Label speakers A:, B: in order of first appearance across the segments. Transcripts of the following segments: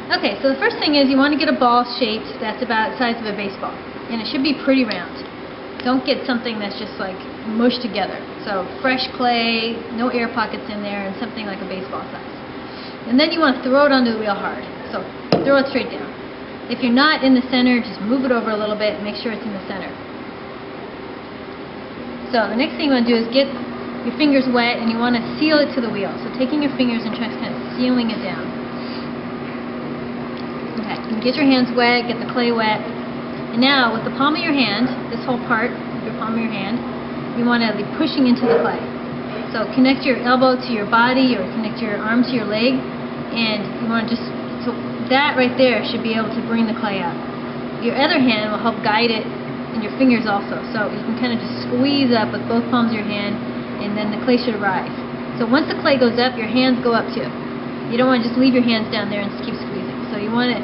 A: Okay, so the first thing is you want to get a ball shaped that's about the size of a baseball. And it should be pretty round. Don't get something that's just like mushed together. So fresh clay, no air pockets in there, and something like a baseball size. And then you want to throw it onto the wheel hard. So throw it straight down. If you're not in the center, just move it over a little bit and make sure it's in the center. So the next thing you want to do is get your fingers wet, and you want to seal it to the wheel. So taking your fingers and trying to kind of sealing it down. Okay, you get your hands wet, get the clay wet. And now with the palm of your hand, this whole part, your palm of your hand, you want to be pushing into the clay. So connect your elbow to your body or connect your arm to your leg, and you want to just, so that right there should be able to bring the clay up. Your other hand will help guide it, and your fingers also. So you can kind of just squeeze up with both palms of your hand, and then the clay should rise. So once the clay goes up, your hands go up too. You don't want to just leave your hands down there and just keep squeezing. So you want a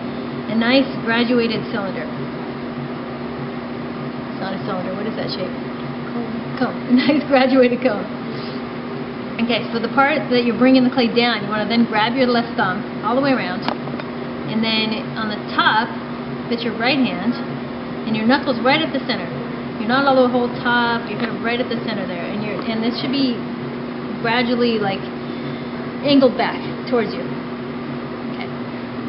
A: nice graduated cylinder. It's not a cylinder. What is that shape? Cone. A nice graduated cone. Okay, so the part that you're bringing the clay down, you want to then grab your left thumb all the way around, and then on the top, put your right hand, and your knuckles right at the center. You're not all the whole top. You're kind of right at the center there, and this should be gradually like angled back towards you. Okay,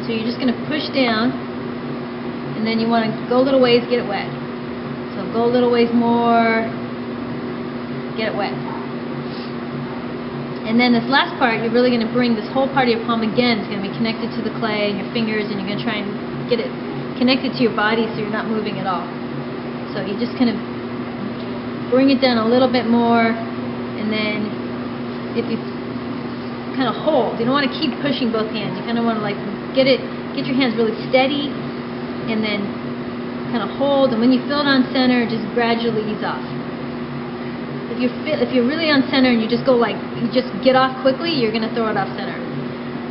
A: so you're just going to push down, and then you want to go a little ways, get it wet. So go a little ways more, get it wet. And then this last part, you're really going to bring this whole part of your palm again. It's going to be connected to the clay and your fingers, and you're going to try and get it connected to your body so you're not moving at all. So you just kind of bring it down a little bit more, and then if you kind of hold, you don't want to keep pushing both hands. You kind of want to like get your hands really steady, and then kind of hold. And when you feel it on center, just gradually ease off. If you're really on center and you just go like, you just get off quickly, you're going to throw it off center.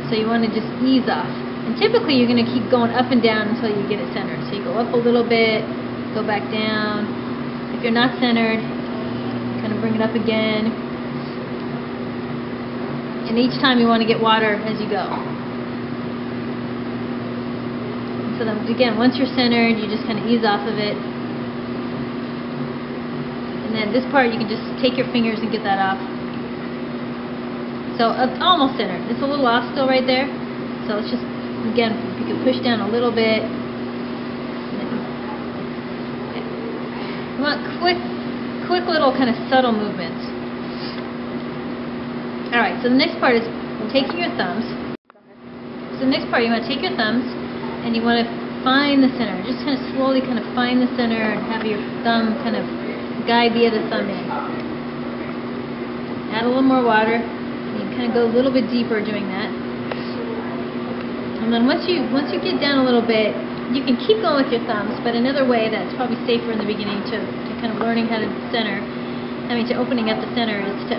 A: So you want to just ease off. And typically you're going to keep going up and down until you get it centered. So you go up a little bit, go back down. If you're not centered, kind of bring it up again. And each time you want to get water as you go. So then again, once you're centered, you just kind of ease off of it. And then this part, you can just take your fingers and get that off. So it's almost centered. It's a little off still right there. So it's just, again, you can push down a little bit. Okay. You want quick little kind of subtle movements. Alright, so the next part is taking your thumbs. So the next part, you want to take your thumbs and you want to find the center. Just kind of slowly kind of find the center and have your thumb kind of guide the other thumb in. Add a little more water. You can kind of go a little bit deeper doing that. And then once you get down a little bit, you can keep going with your thumbs, but another way that's probably safer in the beginning to kind of learning how to center, to opening up the center, is to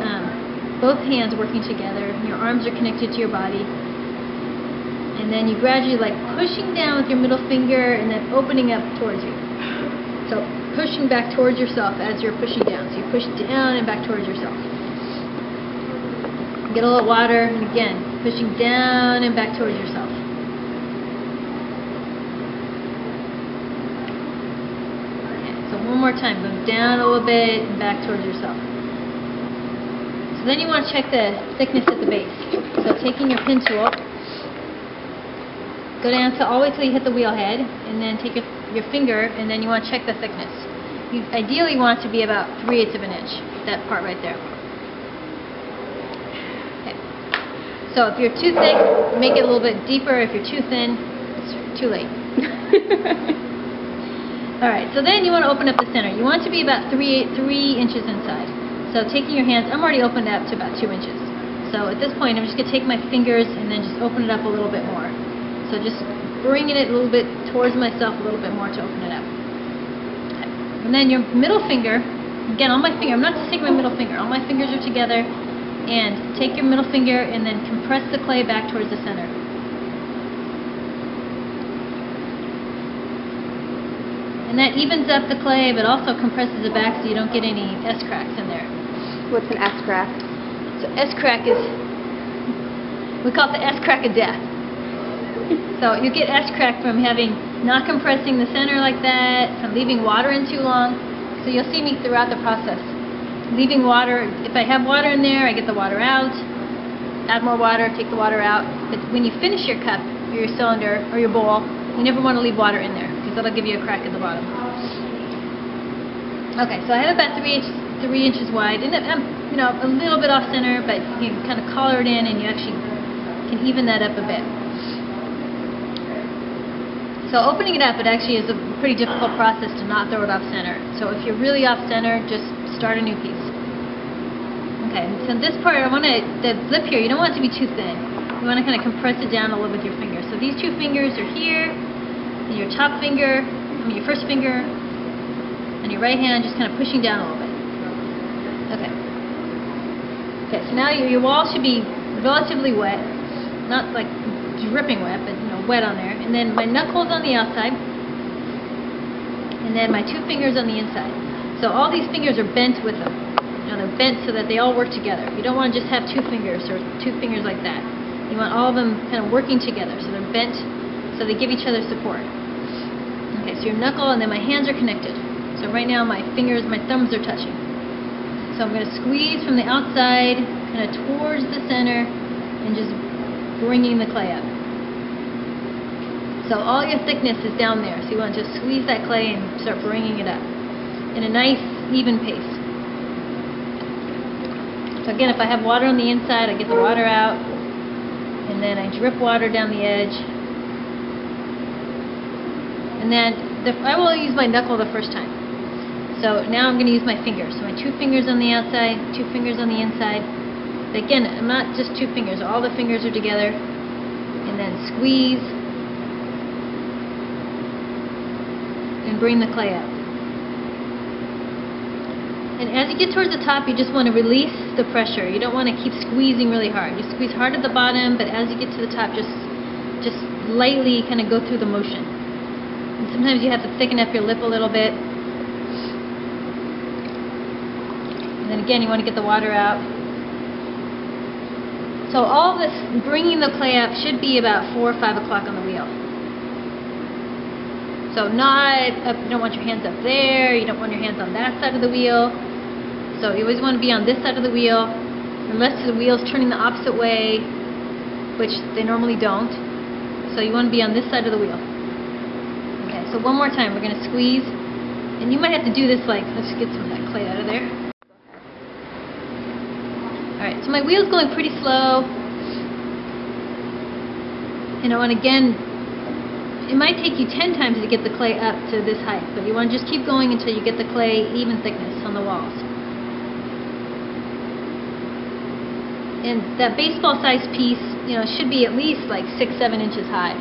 A: both hands working together. Your arms are connected to your body. And then you gradually like pushing down with your middle finger and then opening up towards you. So pushing back towards yourself as you're pushing down. So you push down and back towards yourself. Get a little water, and again, pushing down and back towards yourself. Okay, so one more time. Go down a little bit and back towards yourself. So then you want to check the thickness at the base. So taking your pin tool, go down all the way till you hit the wheel head, and then take your finger, and then you want to check the thickness. You ideally want it to be about 3/8 of an inch, that part right there. Okay. So if you're too thick, make it a little bit deeper. If you're too thin, it's too late. Alright, so then you want to open up the center. You want it to be about 3 inches inside. So taking your hands, I'm already opened up to about 2 inches. So at this point, I'm just going to take my fingers and then just open it up a little bit more. So just bringing it a little bit towards myself a little bit more to open it up. Okay. And then your middle finger, again on my finger, I'm not just taking my middle finger, all my fingers are together, and take your middle finger and then compress the clay back towards the center. And that evens up the clay, but also compresses it back so you don't get any S-cracks in there.
B: What's an S-crack?
A: So S-crack is, we call it the S-crack of death. So you get S-crack from not compressing the center like that, from leaving water in too long. So you'll see me throughout the process. Leaving water, if I have water in there, I get the water out. Add more water, take the water out. But when you finish your cup, or your cylinder, or your bowl, you never want to leave water in there, because that'll give you a crack at the bottom. Okay, so I have about 3 inches wide, and I'm a little bit off center, but you can kind of collar it in, and you actually can even that up a bit. So opening it up, it actually is a pretty difficult process to not throw it off center. So if you're really off center, just start a new piece. Okay, so this part, the lip here, you don't want it to be too thin. You want to kind of compress it down a little with your fingers. So these 2 fingers are here, and your top finger, your first finger, and your right hand just kind of pushing down a little bit. Okay. Okay, so now your wall should be relatively wet, not like dripping wet, but wet on there. And then my knuckles on the outside, and then my 2 fingers on the inside. So all these fingers are bent with them. They're bent so that they all work together. You don't want to just have 2 fingers or 2 fingers like that. You want all of them kind of working together, so they're bent, so they give each other support. Okay, so your knuckle and then my hands are connected. So right now my thumbs are touching. So I'm going to squeeze from the outside, kind of towards the center, and just bringing the clay up. So all your thickness is down there, so you want to just squeeze that clay and start bringing it up in a nice, even pace. So again, if I have water on the inside, I get the water out, and then I drip water down the edge. And then I will use my knuckle the first time. So now I'm going to use my fingers. So my 2 fingers on the outside, 2 fingers on the inside. But again, I'm not just 2 fingers. All the fingers are together. And then squeeze. And bring the clay up. And as you get towards the top, you just want to release the pressure. You don't want to keep squeezing really hard. You squeeze hard at the bottom, but as you get to the top, just lightly kind of go through the motion. And sometimes you have to thicken up your lip a little bit. And then again, you want to get the water out. So all this, bringing the clay up, should be about 4 or 5 o'clock on the wheel. So not up, you don't want your hands up there, you don't want your hands on that side of the wheel. So you always want to be on this side of the wheel, unless the wheel's turning the opposite way, which they normally don't. So you want to be on this side of the wheel. Okay, so one more time, we're going to squeeze. And you might have to do this let's get some of that clay out of there. Alright, so my wheel's going pretty slow. And again, it might take you 10 times to get the clay up to this height, but you want to just keep going until you get the clay even thickness on the walls. And that baseball-sized piece, should be at least like 6-7 inches high.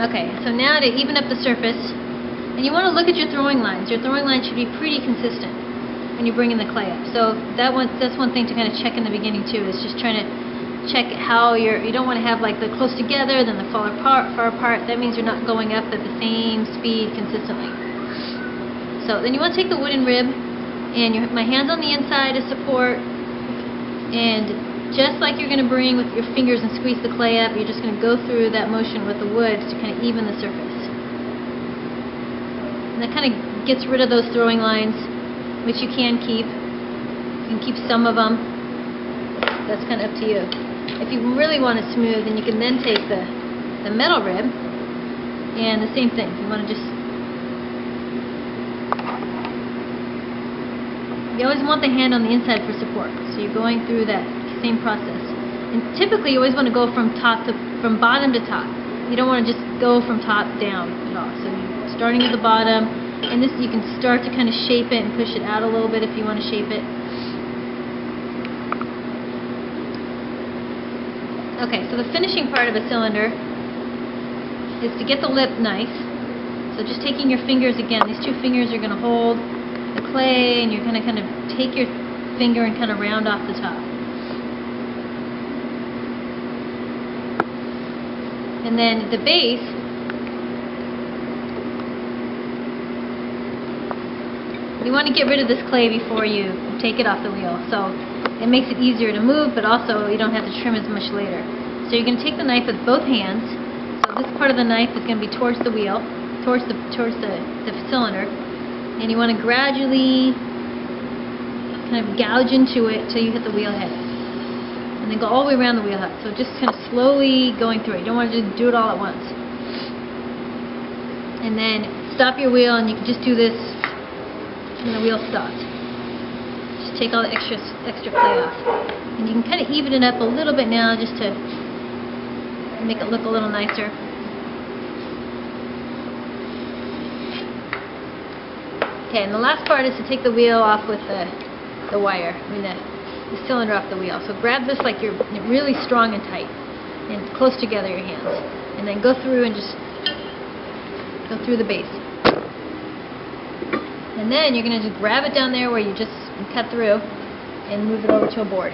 A: Okay, so now to even up the surface, and you want to look at your throwing lines. Your throwing lines should be pretty consistent when you're bringing the clay up. So that's one thing to kind of check in the beginning too, is just trying to check how you don't want to have like the close together, then the far apart. That means you're not going up at the same speed consistently. So then you want to take the wooden rib, and my hands on the inside as support, and just like you're going to bring with your fingers and squeeze the clay up, you're just going to go through that motion with the wood to kind of even the surface. And that kind of gets rid of those throwing lines, which you can keep. You can keep some of them. That's kind of up to you. If you really want it smooth, then you can then take the metal rib, and the same thing. You want to just, you always want the hand on the inside for support. So you're going through that same process. And typically, you always want to go from bottom to top. You don't want to just go from top down at all. So you're starting at the bottom, and this you can start to kind of shape it and push it out a little bit if you want to shape it. Okay, so the finishing part of a cylinder is to get the lip nice. So just taking your fingers again, these 2 fingers are going to hold the clay, and you're going to kind of take your finger and kind of round off the top. And then the base, You want to get rid of this clay before you take it off the wheel, so it makes it easier to move, but also you don't have to trim as much later. So you're going to take the knife with both hands. So this part of the knife is going to be towards the wheel, towards the cylinder, and you want to gradually kind of gouge into it till you hit the wheel head, and then go all the way around the wheel head. So just kind of slowly going through it. You don't want to just do it all at once. And then stop your wheel, and you can just do this when the wheel stops. Just take all the extra clay off, and you can kind of even it up a little bit now, just to make it look a little nicer. Okay, and the last part is to take the wheel off with the wire, the cylinder off the wheel. So grab this like you're really strong and tight, and close together your hands, and then go through and just go through the base. And then you're going to just grab it down there where you just cut through and move it over to a board.